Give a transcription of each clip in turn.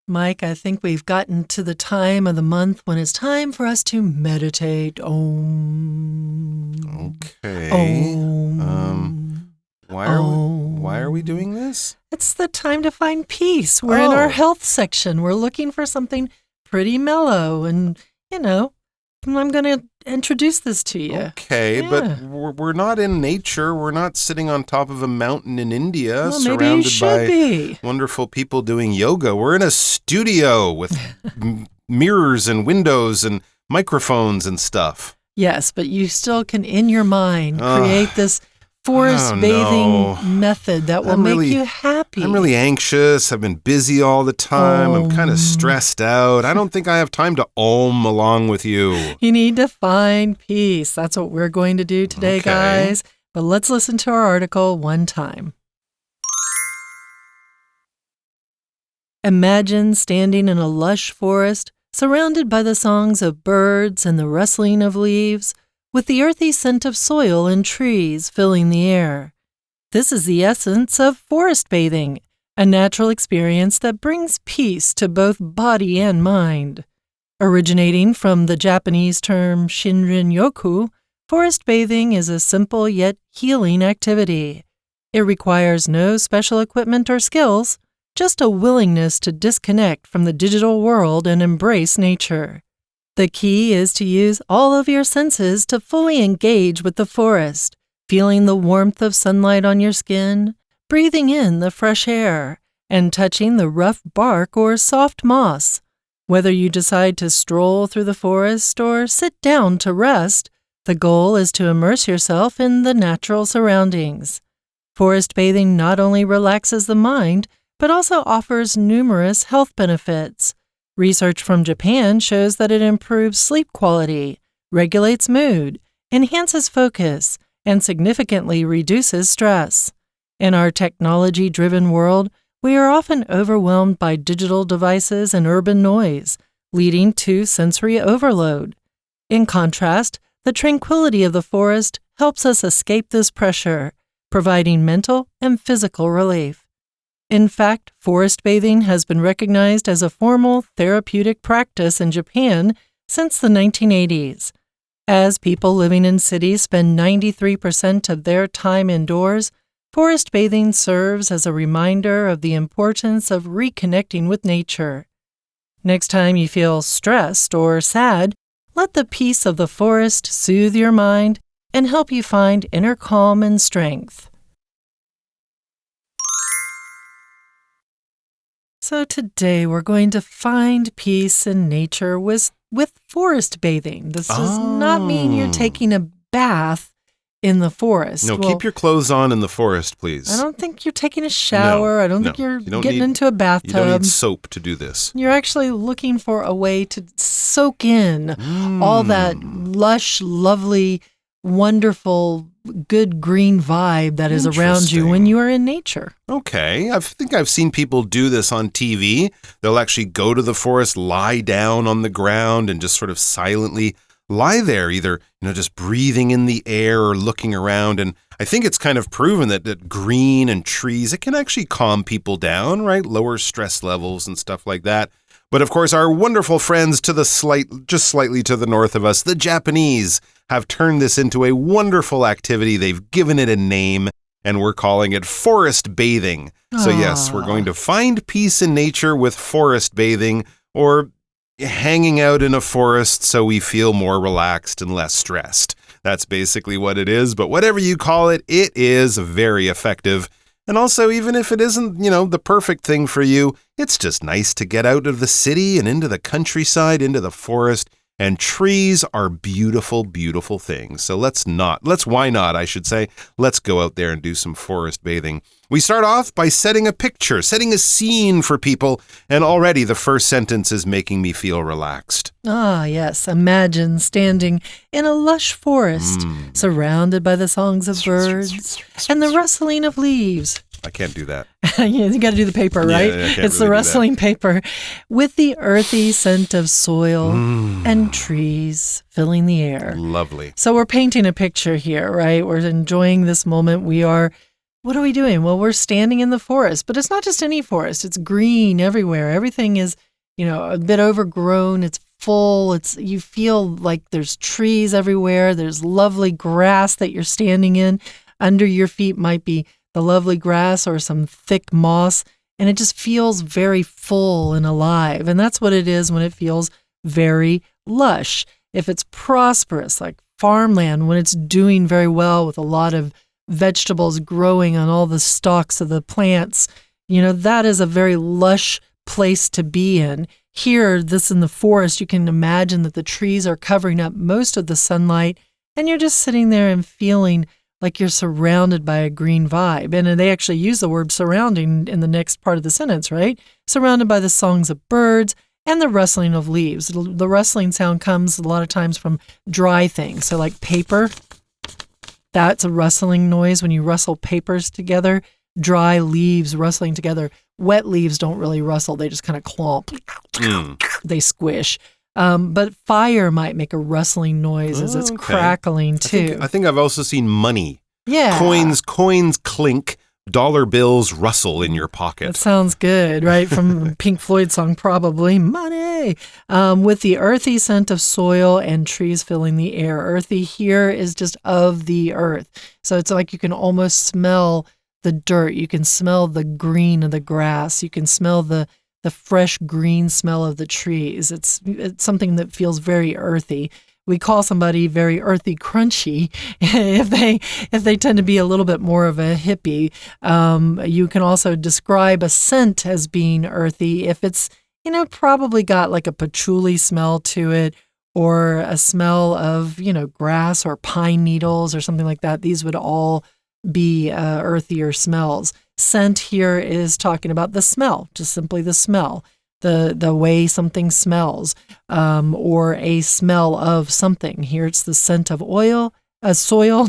Mike, I think we've gotten to the time of the month when it's time for us to meditate. Om. Okay. Om. Why are we doing this? It's the time to find peace. We're in our health section. We're looking for something pretty mellow. And, I'm going to introduce this to you. Okay, but we're not in nature. We're not sitting on top of a mountain in India surrounded by wonderful people doing yoga. We're in a studio with mirrors and windows and microphones and stuff. Yes, but you still can, in your mind, create this forest bathing method that will make you happy. I'm really anxious. I've been busy all the time. I'm kind of stressed out. I don't think I have time to om along with you. You need to find peace. That's what we're going to do today, guys. But let's listen to our article one time. Imagine standing in a lush forest, surrounded by the songs of birds and the rustling of leaves, with the earthy scent of soil and trees filling the air. This is the essence of forest bathing, a natural experience that brings peace to both body and mind. Originating from the Japanese term Shinrin-yoku, forest bathing is a simple yet healing activity. It requires no special equipment or skills, just a willingness to disconnect from the digital world and embrace nature. The key is to use all of your senses to fully engage with the forest, feeling the warmth of sunlight on your skin, breathing in the fresh air, and touching the rough bark or soft moss. Whether you decide to stroll through the forest or sit down to rest, the goal is to immerse yourself in the natural surroundings. Forest bathing not only relaxes the mind, but also offers numerous health benefits. Research from Japan shows that it improves sleep quality, regulates mood, enhances focus, and significantly reduces stress. In our technology-driven world, we are often overwhelmed by digital devices and urban noise, leading to sensory overload. In contrast, the tranquility of the forest helps us escape this pressure, providing mental and physical relief. In fact, forest bathing has been recognized as a formal therapeutic practice in Japan since the 1980s. As people living in cities spend 93% of their time indoors, forest bathing serves as a reminder of the importance of reconnecting with nature. Next time you feel stressed or sad, let the peace of the forest soothe your mind and help you find inner calm and strength. So today we're going to find peace in nature with forest bathing. This does not mean you're taking a bath in the forest. No, keep your clothes on in the forest, please. I don't think you're taking a shower. I don't think you're getting into a bathtub. You don't need soap to do this. You're actually looking for a way to soak in all that lush, lovely, wonderful, good green vibe that is around you when you are in nature. Okay. I think I've seen people do this on TV. They'll actually go to the forest, lie down on the ground, and just sort of silently lie there, either, just breathing in the air or looking around. And I think it's kind of proven that green and trees, it can actually calm people down, right? Lower stress levels and stuff like that. But of course, our wonderful friends to the just slightly to the north of us, the Japanese, have turned this into a wonderful activity. They've given it a name, and we're calling it forest bathing. So yes, we're going to find peace in nature with forest bathing, or hanging out in a forest so we feel more relaxed and less stressed. That's basically what it is. But whatever you call it, it is very effective. And also, even if it isn't, the perfect thing for you, it's just nice to get out of the city and into the countryside, into the forest. And trees are beautiful, beautiful things. So let's go out there and do some forest bathing. We start off by setting a scene for people. And already the first sentence is making me feel relaxed. Ah, yes. Imagine standing in a lush forest, surrounded by the songs of birds and the rustling of leaves. I can't do that. You got to do the paper, right? It's the rustling paper with the earthy scent of soil and trees filling the air. Lovely. So we're painting a picture here, right? We're enjoying this moment. We are what are we doing? Well, we're standing in the forest, but it's not just any forest. It's green everywhere. Everything is, a bit overgrown. It's full. You feel like there's trees everywhere. There's lovely grass that you're standing in. Under your feet might be the lovely grass or some thick moss, and it just feels very full and alive. And that's what it is when it feels very lush. If it's prosperous, like farmland, when it's doing very well with a lot of vegetables growing on all the stalks of the plants, that is a very lush place to be in. Here, this in the forest, you can imagine that the trees are covering up most of the sunlight, and you're just sitting there and feeling like you're surrounded by a green vibe. And they actually use the word surrounding in the next part of the sentence, right? Surrounded by the songs of birds and the rustling of leaves. The rustling sound comes a lot of times from dry things. So like paper, that's a rustling noise when you rustle papers together. Dry leaves rustling together. Wet leaves don't really rustle. They just kind of clomp. They squish. But fire might make a rustling noise as it's crackling too. I think I've also seen money. Yeah. Coins clink. Dollar bills rustle in your pocket. That sounds good, right? From Pink Floyd song, probably. Money! With the earthy scent of soil and trees filling the air. Earthy here is just of the earth. So it's like you can almost smell the dirt. You can smell the green of the grass. You can smell the fresh green smell of the trees. It's something that feels very earthy. We call somebody very earthy crunchy if they tend to be a little bit more of a hippie. You can also describe a scent as being earthy if it's, probably got like a patchouli smell to it or a smell of, grass or pine needles or something like that. These would all be earthier smells. Scent here is talking about the smell, just simply the smell. The way something smells, or a smell of something. Here it's the scent of soil,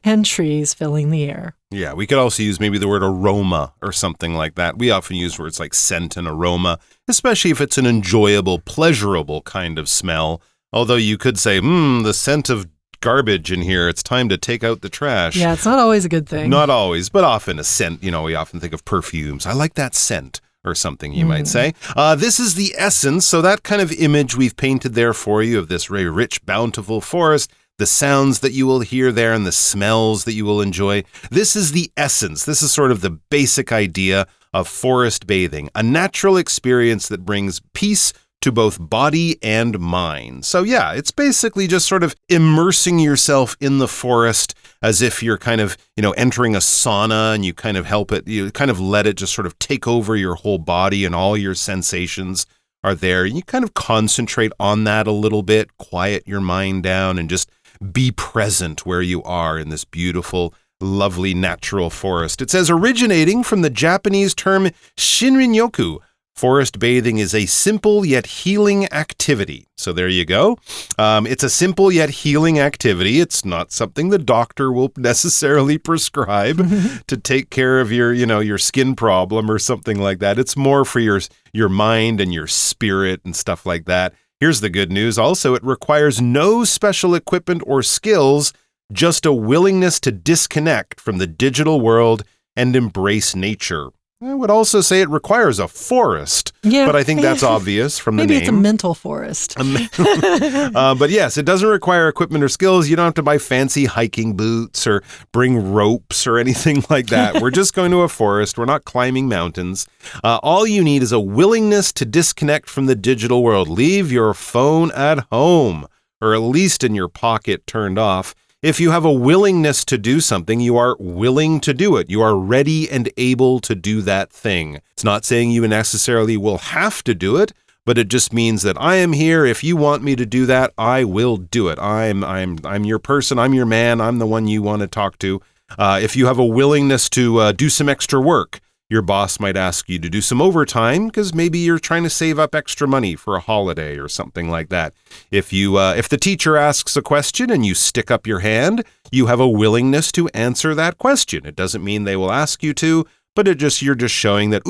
and trees filling the air. Yeah, we could also use maybe the word aroma or something like that. We often use words like scent and aroma, especially if it's an enjoyable, pleasurable kind of smell. Although you could say, the scent of garbage in here, it's time to take out the trash. Yeah, it's not always a good thing. Not always, but often a scent. We often think of perfumes. I like that scent. Or something you might say. This is the essence. So that kind of image we've painted there for you of this very rich, bountiful forest, the sounds that you will hear there and the smells that you will enjoy. This is the essence. This is sort of the basic idea of forest bathing, a natural experience that brings peace to both body and mind. So yeah, it's basically just sort of immersing yourself in the forest as if you're kind of, entering a sauna and you kind of you kind of let it just sort of take over your whole body and all your sensations are there. And you kind of concentrate on that a little bit, quiet your mind down and just be present where you are in this beautiful, lovely natural forest. It says originating from the Japanese term shinrin-yoku, forest bathing is a simple yet healing activity. So there you go. It's a simple yet healing activity. It's not something the doctor will necessarily prescribe to take care of your skin problem or something like that. It's more for your mind and your spirit and stuff like that. Here's the good news. Also, it requires no special equipment or skills, just a willingness to disconnect from the digital world and embrace nature. I would also say it requires a forest, but I think that's obvious from the name. Maybe it's a mental forest. But yes, it doesn't require equipment or skills. You don't have to buy fancy hiking boots or bring ropes or anything like that. We're just going to a forest. We're not climbing mountains. All you need is a willingness to disconnect from the digital world. Leave your phone at home, or at least in your pocket turned off. If you have a willingness to do something, you are willing to do it. You are ready and able to do that thing. It's not saying you necessarily will have to do it, but it just means that I am here. If you want me to do that, I will do it. I'm your person. I'm your man. I'm the one you want to talk to. If you have a willingness to do some extra work, your boss might ask you to do some overtime because maybe you're trying to save up extra money for a holiday or something like that. If the teacher asks a question and you stick up your hand, you have a willingness to answer that question. It doesn't mean they will ask you to, but you're just showing that,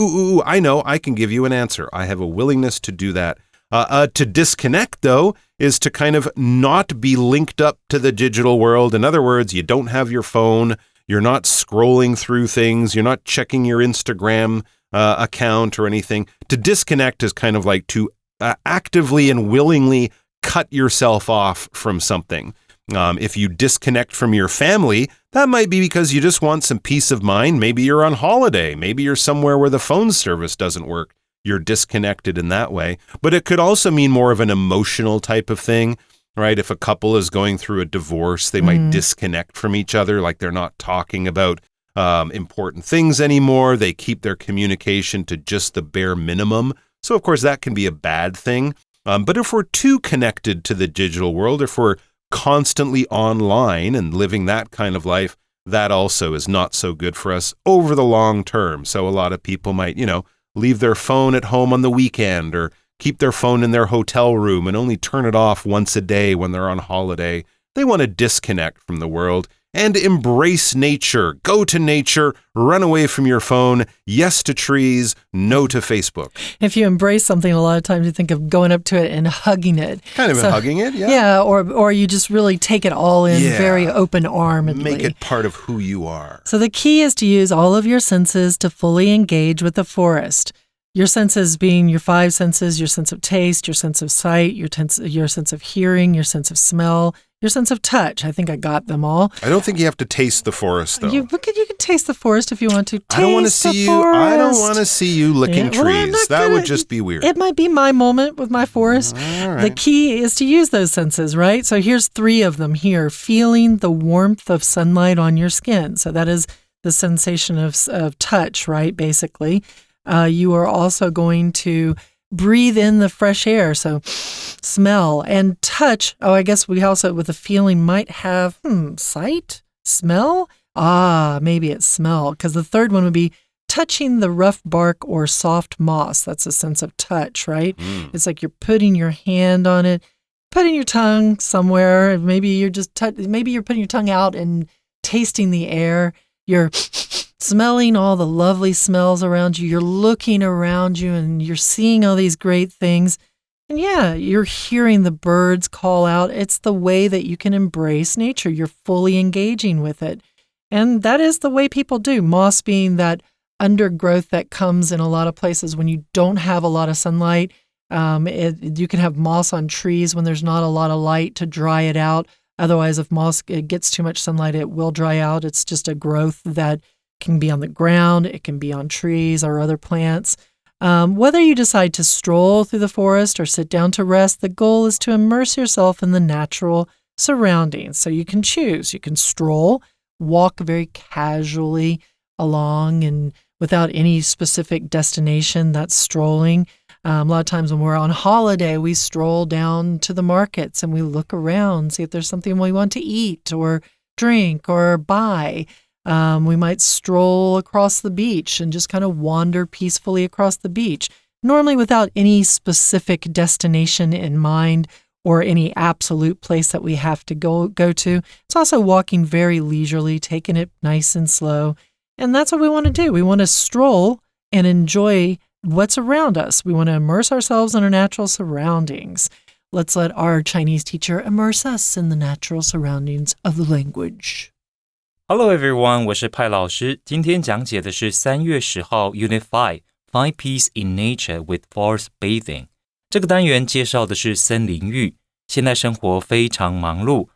I know, I can give you an answer. I have a willingness to do that. To disconnect, though, is to kind of not be linked up to the digital world. In other words, you don't have your phone. You're not scrolling through things. You're not checking your Instagram account or anything. To disconnect is kind of like to actively and willingly cut yourself off from something. If you disconnect from your family, that might be because you just want some peace of mind. Maybe you're on holiday. Maybe you're somewhere where the phone service doesn't work. You're disconnected in that way. But it could also mean more of an emotional type of thing, right? If a couple is going through a divorce, they might disconnect from each other, like they're not talking about important things anymore. They keep their communication to just the bare minimum. So, of course, that can be a bad thing. But if we're too connected to the digital world, if we're constantly online and living that kind of life, that also is not so good for us over the long term. So a lot of people might, leave their phone at home on the weekend or keep their phone in their hotel room and only turn it off once a day when they're on holiday. They want to disconnect from the world and embrace nature. Go to nature, run away from your phone, yes to trees, no to Facebook. If you embrace something, a lot of times you think of going up to it and hugging it. Kind of hugging it, yeah. Yeah, or you just really take it all in very open-armedly. Make it part of who you are. So the key is to use all of your senses to fully engage with the forest. Your senses being your 5 senses, your sense of taste, your sense of sight, your sense of hearing, your sense of smell, your sense of touch. I think I got them all. I don't think you have to taste the forest, though. You can taste the forest if you want to. I don't want to see you. I don't want to see you licking trees. That would just be weird. It might be my moment with my forest. All right. The key is to use those senses, right? So here's 3 of them here. Feeling the warmth of sunlight on your skin. So that is the sensation of touch, right? Basically. You are also going to breathe in the fresh air, so smell and touch. Oh, I guess we also, with the feeling, might have sight, smell. Maybe it's smell, because the third one would be touching the rough bark or soft moss. That's a sense of touch, right? It's like you're putting your hand on it, putting your tongue somewhere. Maybe you're just maybe you're putting your tongue out and tasting the air. You're smelling all the lovely smells around you. You're looking around you and you're seeing all these great things. And yeah, you're hearing the birds call out. It's the way that you can embrace nature. You're fully engaging with it. And that is the way people do. Moss being that undergrowth that comes in a lot of places when you don't have a lot of sunlight. You can have moss on trees when there's not a lot of light to dry it out. Otherwise, if moss gets too much sunlight, it will dry out. It's just a growth that can be on the ground. It can be on trees or other plants. Whether you decide to stroll through the forest or sit down to rest, the goal is to immerse yourself in the natural surroundings. So you can choose. You can stroll, walk very casually along and without any specific destination. That's strolling. A lot of times when we're on holiday, we stroll down to the markets and we look around, see if there's something we want to eat or drink or buy. We might stroll across the beach and just kind of wander peacefully across the beach, normally without any specific destination in mind or any absolute place that we have to go to. It's also walking very leisurely, taking it nice and slow. And that's what we want to do. We want to stroll and enjoy what's around us. We want to immerse ourselves in our natural surroundings. Let's let our Chinese teacher immerse us in the natural surroundings of the language. Hello everyone, 我是派老师。今天讲解的是3月10号 Unit 5 Find Peace in Nature with Forest Bathing。这个单元介绍的是森林浴。现代生活非常忙碌，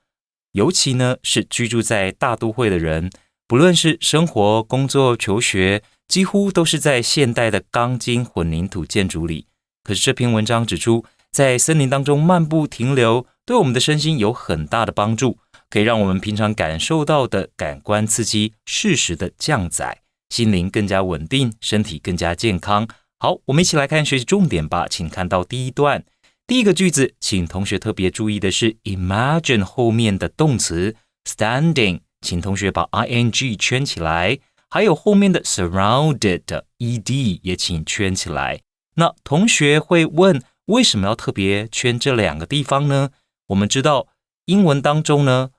尤其呢是居住在大都会的人，不论是生活、工作、求学，几乎都是在现代的钢筋混凝土建筑里。可是这篇文章指出，在森林当中漫步停留，对我们的身心有很大的帮助，可以让我们平常感受到的感官刺激适时的降载，心灵更加稳定，身体更加健康。好，我们一起来看学习重点吧，请看到第一段。第一个句子，请同学特别注意的是 imagine 后面的动词 standing， 请同学把 ing 圈起来，还有后面的 surrounded ed 也请圈起来。那同学会问，为什么要特别圈这2个地方呢？我们知道英文当中呢，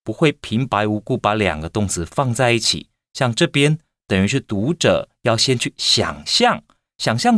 不会平白无故把2个动词放在一起，像这边等于是读者要先去想象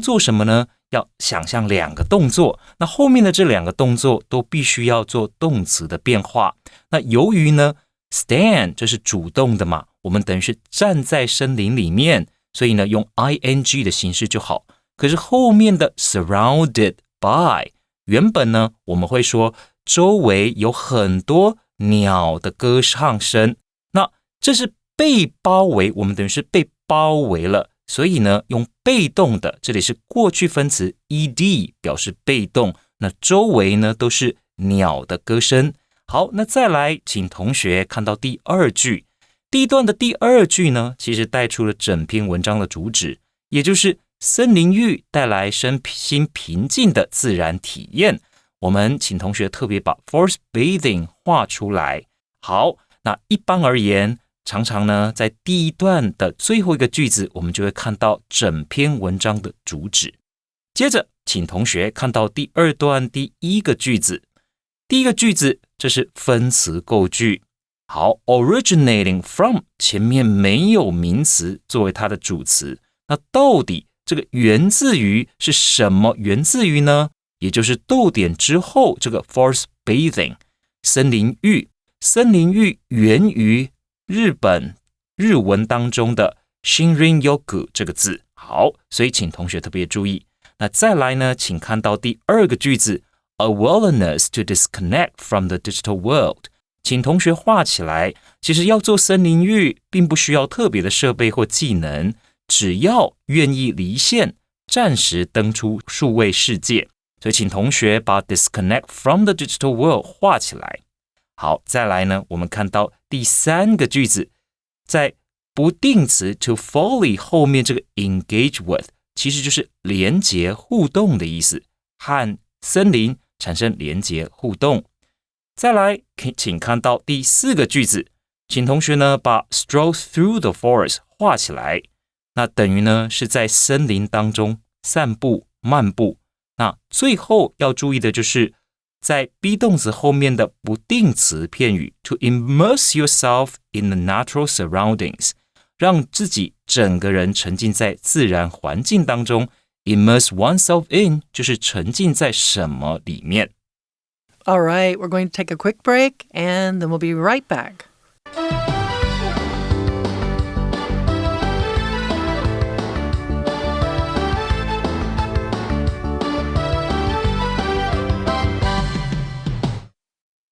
做什么呢？要想象2个动作，那后面的这2个动作都必须要做动词的变化。那由于呢 stand 这是主动的嘛，我们等于是站在森林里面，所以呢用 ing 的形式就好。可是后面的 surrounded by 原本呢我们会说周围有很多鸟的歌唱声，那这是被包围，我们等于是被包围了，所以呢用被动的，这里是过去分词 ed 表示被动，那周围呢都是鸟的歌声。好，那再来请同学看到第二句，第一段的第二句呢其实带出了整篇文章的主旨，也就是森林浴带来身心平静的自然体验。我们请同学特别把 forest bathing 画出来。好，那一般而言，常常呢在第一段的最后一个句子，我们就会看到整篇文章的主旨。接着请同学看到第二段第一个句子，第一个句子这是分词构句。好， originating from 前面没有名词作为它的主词，那到底这个源自于是什么源自于呢？也就是逗点之后这个 forest bathing 森林浴。森林浴源于日文当中的 shinrin-yoku 这个字。好，所以请同学特别注意。那再来呢，请看到第二个句子 a willingness to disconnect from the digital world， 请同学画起来。其实要做森林浴并不需要特别的设备或技能，只要愿意离线，暂时登出数位世界。所以请同学把 disconnect from the digital world 画起来。好，再来呢，我们看到第三个句子，在不定词 to fully 后面这个 engage with 其实就是连结互动的意思，和森林产生连结互动。再来请看到第四个句子，请同学呢把 stroll through the forest 画起来。那等于呢是在森林当中散步漫步。那最后要注意的就是在 be 动词后面的不定词片语 to immerse yourself in the natural surroundings， 让自己整个人沉浸在自然环境当中。 immerse oneself in 就是沉浸在什么里面。 All right, we're going to take a quick break and then we'll be right back.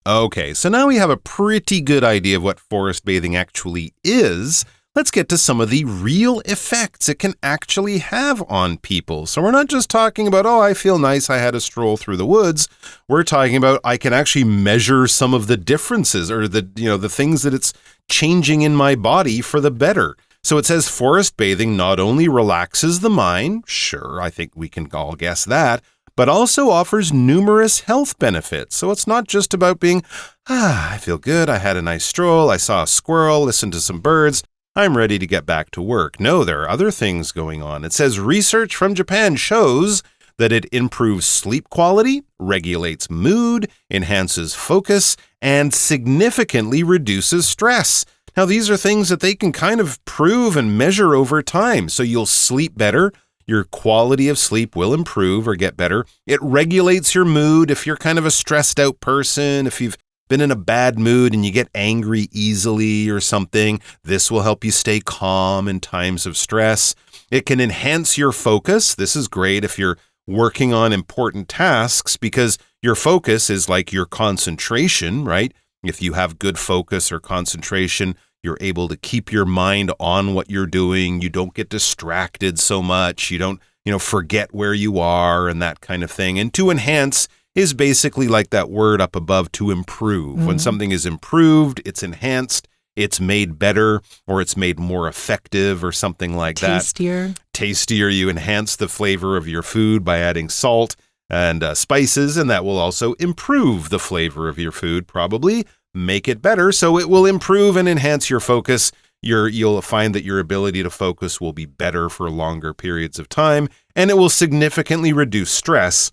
Okay, so now we have a pretty good idea of what forest bathing actually is. Let's get to some of the real effects it can actually have on people. So we're not just talking about, oh, I feel nice, I had a stroll through the woods. We're talking about I can actually measure some of the differences or the things that it's changing in my body for the better. So it says forest bathing not only relaxes the mind, sure, I think we can all guess that, but also offers numerous health benefits. So it's not just about being, I feel good, I had a nice stroll, I saw a squirrel, listened to some birds, I'm ready to get back to work. No, there are other things going on. It says research from Japan shows that it improves sleep quality, regulates mood, enhances focus, and significantly reduces stress. Now, these are things that they can kind of prove and measure over time. So you'll sleep better. Your quality of sleep will improve or get better. It regulates your mood if you're kind of a stressed out person, if you've been in a bad mood and you get angry easily or something, this will help you stay calm in times of stress. It can enhance your focus. This is great if you're working on important tasks because your focus is like your concentration, right? If you have good focus or concentration, you're able to keep your mind on what you're doing. You don't get distracted so much. You don't, forget where you are and that kind of thing. And to enhance is basically like that word up above, to improve. Mm-hmm. When something is improved, it's enhanced, it's made better, or it's made more effective or something like Tastier. Tastier. You enhance the flavor of your food by adding salt and spices, and that will also improve the flavor of your food, probably make it better. So it will improve and enhance your focus. You'll find that your ability to focus will be better for longer periods of time, and it will significantly reduce stress.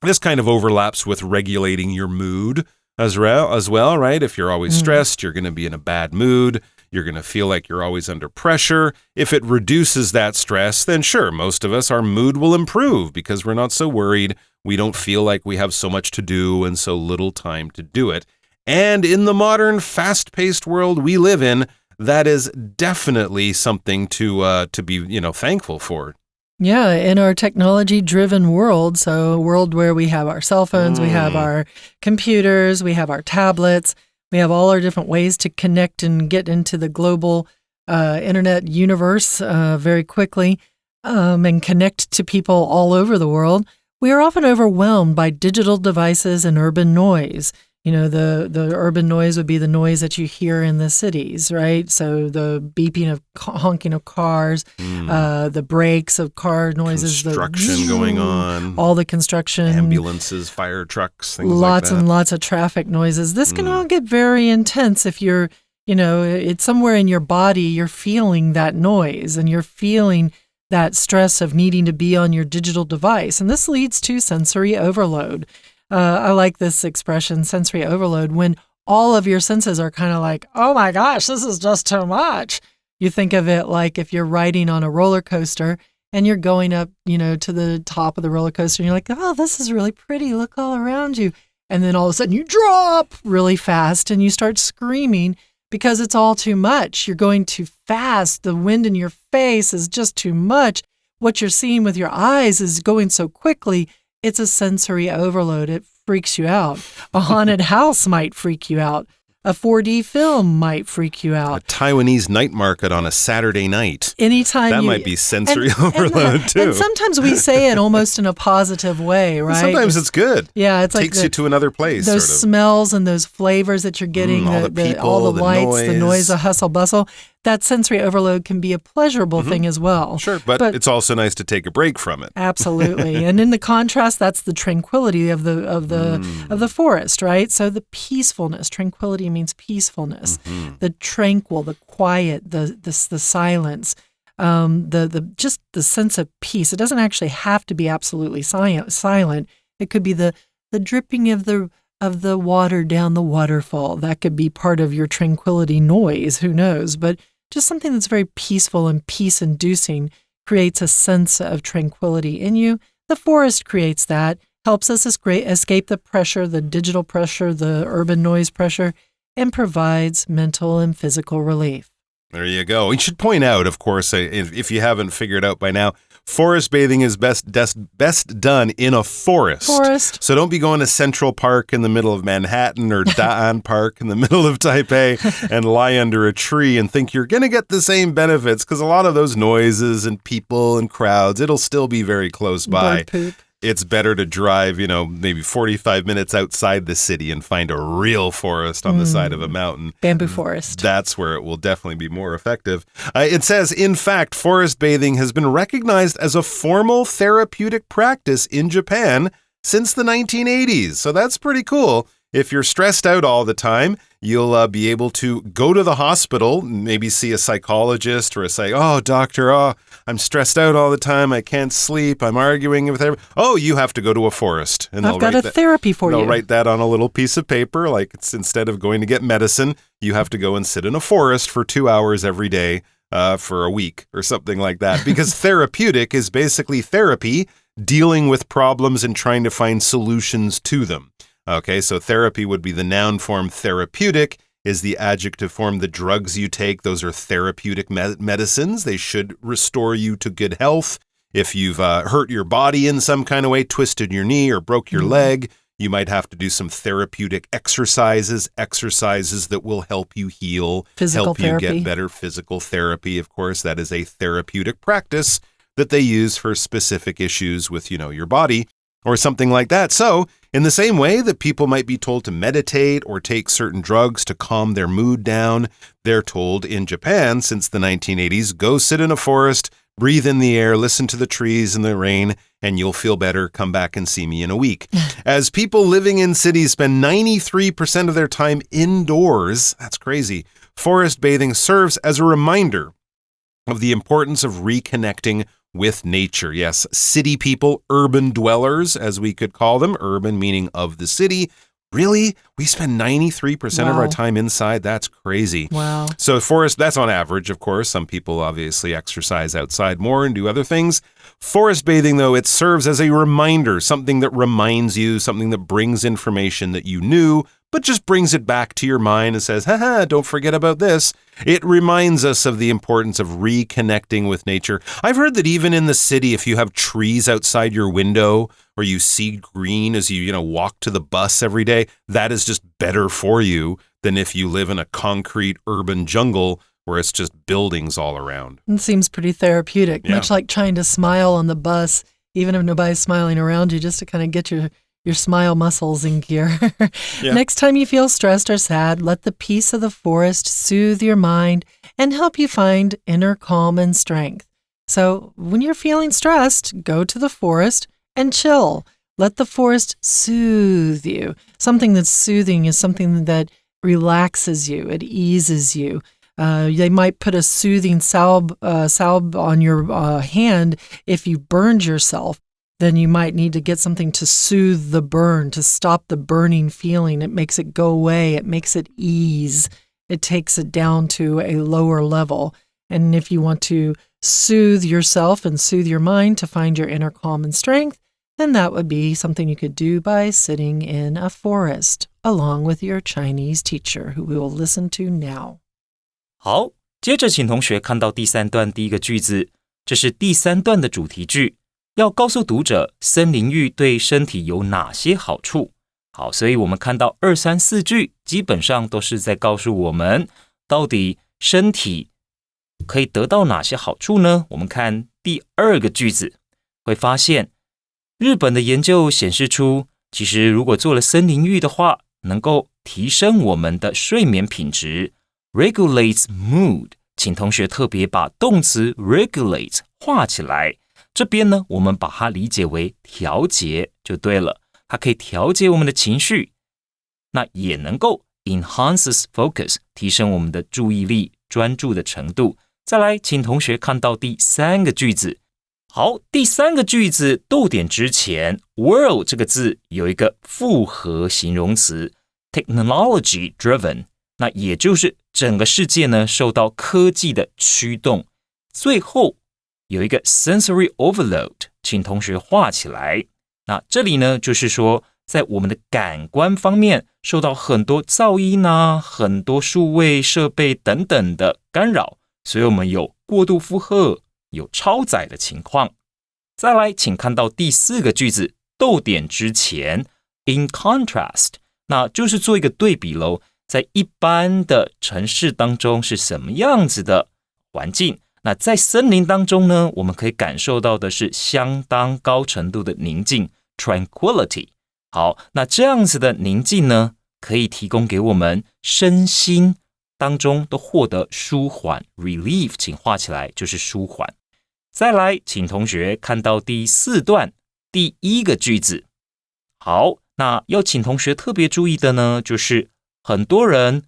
This kind of overlaps with regulating your mood as well, right? If you're always stressed, you're going to be in a bad mood. You're going to feel like you're always under pressure. If it reduces that stress, then sure, most of us, our mood will improve because we're not so worried. We don't feel like we have so much to do and so little time to do it. And in the modern, fast-paced world we live in, that is definitely something to be, thankful for. Yeah, in our technology-driven world, so a world where we have our cell phones, we have our computers, we have our tablets, we have all our different ways to connect and get into the global internet universe very quickly and connect to people all over the world. We are often overwhelmed by digital devices and urban noise. The urban noise would be the noise that you hear in the cities, right? So the beeping of honking of cars, the brakes of car noises, construction going on, all the construction, ambulances, fire trucks, things like that. Lots and lots of traffic noises. This can all get very intense if you're, it's somewhere in your body, you're feeling that noise and you're feeling that stress of needing to be on your digital device. And this leads to sensory overload. I like this expression, sensory overload, when all of your senses are kind of like, oh my gosh, this is just too much. You think of it like if you're riding on a roller coaster and you're going up, to the top of the roller coaster and you're like, oh, this is really pretty. Look all around you. And then all of a sudden you drop really fast and you start screaming because it's all too much. You're going too fast. The wind in your face is just too much. What you're seeing with your eyes is going so quickly. It's a sensory overload. It freaks you out. A haunted house might freak you out. A 4D film might freak you out. A Taiwanese night market on a Saturday night. Anytime that might be sensory overload too. And sometimes we say it almost in a positive way, right? Sometimes it's good. Yeah, it's takes you to another place. Those smells and those flavors that you're getting, all the people, all the lights, noise. the noise, the hustle bustle. That sensory overload can be a pleasurable thing as well. Sure, but it's also nice to take a break from it. Absolutely. And in the contrast, that's the tranquility of the forest, right? So the peacefulness, tranquility means peacefulness. The tranquil, the quiet, the silence, just the sense of peace. It doesn't actually have to be absolutely silent. It could be the dripping of the water down the waterfall. That could be part of your tranquility noise. Who knows? But just something that's very peaceful and peace-inducing creates a sense of tranquility in you. The forest creates that, helps us escape the pressure, the digital pressure, the urban noise pressure, and provides mental and physical relief. There you go. We should point out, of course, if you haven't figured out by now, forest bathing is best done in a forest. So don't be going to Central Park in the middle of Manhattan or Da'an Park in the middle of Taipei and lie under a tree and think you're going to get the same benefits, because a lot of those noises and people and crowds, it'll still be very close by. Bird poop. It's better to drive, maybe 45 minutes outside the city and find a real forest on the side of a mountain. Bamboo forest. That's where it will definitely be more effective. It says, in fact, forest bathing has been recognized as a formal therapeutic practice in Japan since the 1980s. So that's pretty cool. If you're stressed out all the time, you'll be able to go to the hospital, maybe see a psychologist or say, oh, doctor, I'm stressed out all the time. I can't sleep. I'm arguing with everyone. Oh, you have to go to a forest. And I've got a therapy for you. They'll write that on a little piece of paper. Like it's instead of going to get medicine, you have to go and sit in a forest for 2 hours every day for a week or something like that. Because therapeutic is basically therapy, dealing with problems and trying to find solutions to them. Okay, so therapy would be the noun form. Therapeutic is the adjective form. The drugs you take, those are therapeutic medicines. They should restore you to good health. If you've hurt your body in some kind of way, twisted your knee or broke your leg, you might have to do some therapeutic exercises that will help you heal, help you get better. Physical therapy, of course, that is a therapeutic practice that they use for specific issues with, your body or something like that. So, in the same way that people might be told to meditate or take certain drugs to calm their mood down, they're told in Japan since the 1980s, go sit in a forest, breathe in the air, listen to the trees and the rain, and you'll feel better. Come back and see me in a week. As people living in cities spend 93% of their time indoors, that's crazy, forest bathing serves as a reminder of the importance of reconnecting with nature. Yes, city people, urban dwellers, as we could call them, urban meaning of the city. Really? We spend 93% of our time inside? That's crazy. Wow. So forest, that's on average, of course. Some people obviously exercise outside more and do other things. Forest bathing, though, it serves as a reminder, something that reminds you, something that brings information that you knew but just brings it back to your mind and says, haha, don't forget about this. It reminds us of the importance of reconnecting with nature. I've heard that even in the city, if you have trees outside your window or you see green as you walk to the bus every day, that is just better for you than if you live in a concrete urban jungle where it's just buildings all around. It seems pretty therapeutic, much like trying to smile on the bus, even if nobody's smiling around you, just to kind of get your smile muscles in gear. Next time you feel stressed or sad, let the peace of the forest soothe your mind and help you find inner calm and strength. So when you're feeling stressed, go to the forest and chill. Let the forest soothe you. Something that's soothing is something that relaxes you. It eases you. They might put a soothing salve on your hand if you burned yourself. Then you might need to get something to soothe the burn, to stop the burning feeling. It makes it go away. It makes it ease. It takes it down to a lower level. And if you want to soothe yourself and soothe your mind to find your inner calm and strength, then that would be something you could do by sitting in a forest along with your Chinese teacher, who we will listen to now. 好，接着请同学看到第3段第一个句子，这是第3段的主题句。要告诉读者森林浴对身体有哪些好处。好，所以我们看到2、3、4句基本上都是在告诉我们到底身体可以得到哪些好处呢？我们看第2个句子，会发现日本的研究显示出，其实如果做了森林浴的话，能够提升我们的睡眠品质 regulates mood。 请同学特别把动词 regulate 画起来，这边呢，我们把它理解为调节就对了，它可以调节我们的情绪，那也能够 enhances focus， 提升我们的注意力、专注的程度。再来，请同学看到第3个句子。好，第3个句子逗点之前 world 这个字有一个复合形容词 technology driven， 那也就是整个世界呢受到科技的驱动。最后有一个 sensory overload， 请同学画起来。那这里呢，就是说在我们的感官方面受到很多噪音啊，很多数位设备等等的干扰，所以我们有过度负荷，有超载的情况。再来，请看到第4个句子，逗点之前 in contrast， 那就是做一个对比咯，在一般的城市当中是什么样子的环境，那在森林当中呢，我们可以感受到的是相当高程度的宁静 tranquility。 好，那这样子的宁静呢，可以提供给我们身心当中都获得舒缓 relief， 请画起来，就是舒缓。再来，请同学看到第4段第1个句子。好，那要请同学特别注意的呢，就是很多人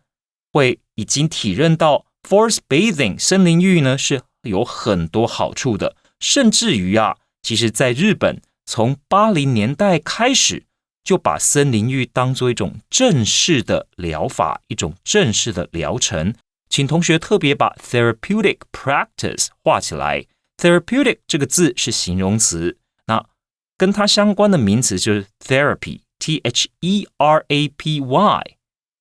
会已经体认到 forest bathing 森林浴呢是有很多好处的，甚至于其实在日本从80年代开始就把森林浴当作一种正式的疗法，一种正式的疗程。请同学特别把 therapeutic practice 画起来。therapeutic 这个字是形容词，那跟它相关的名词就是 therapy therapy。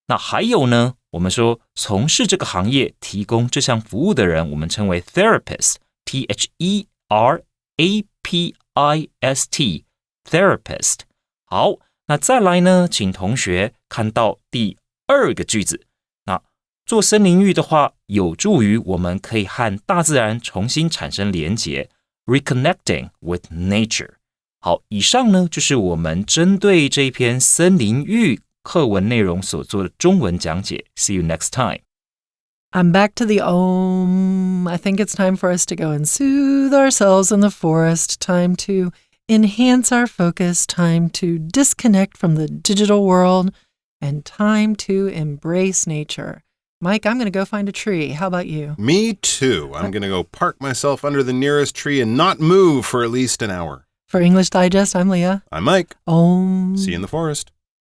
那还有呢，我们说从事这个行业提供这项服务的人，我们称为 therapist therapist therapist。 好，那再来呢，请同学看到第2个句子。那做森林浴的话，有助于我们可以和大自然重新产生连结 reconnecting with nature。 好，以上呢就是我们针对这篇森林浴课文内容所做的中文讲解。 See you next time. I'm back to the I think it's time for us to go and soothe ourselves in the forest. Time to enhance our focus. Time to disconnect from the digital world. And time to embrace nature. Mike, I'm going to go find a tree. How about you? Me too. I'm going to go park myself under the nearest tree and not move for at least an hour. For English Digest, I'm Leah. I'm Mike. Om. See you in the forest.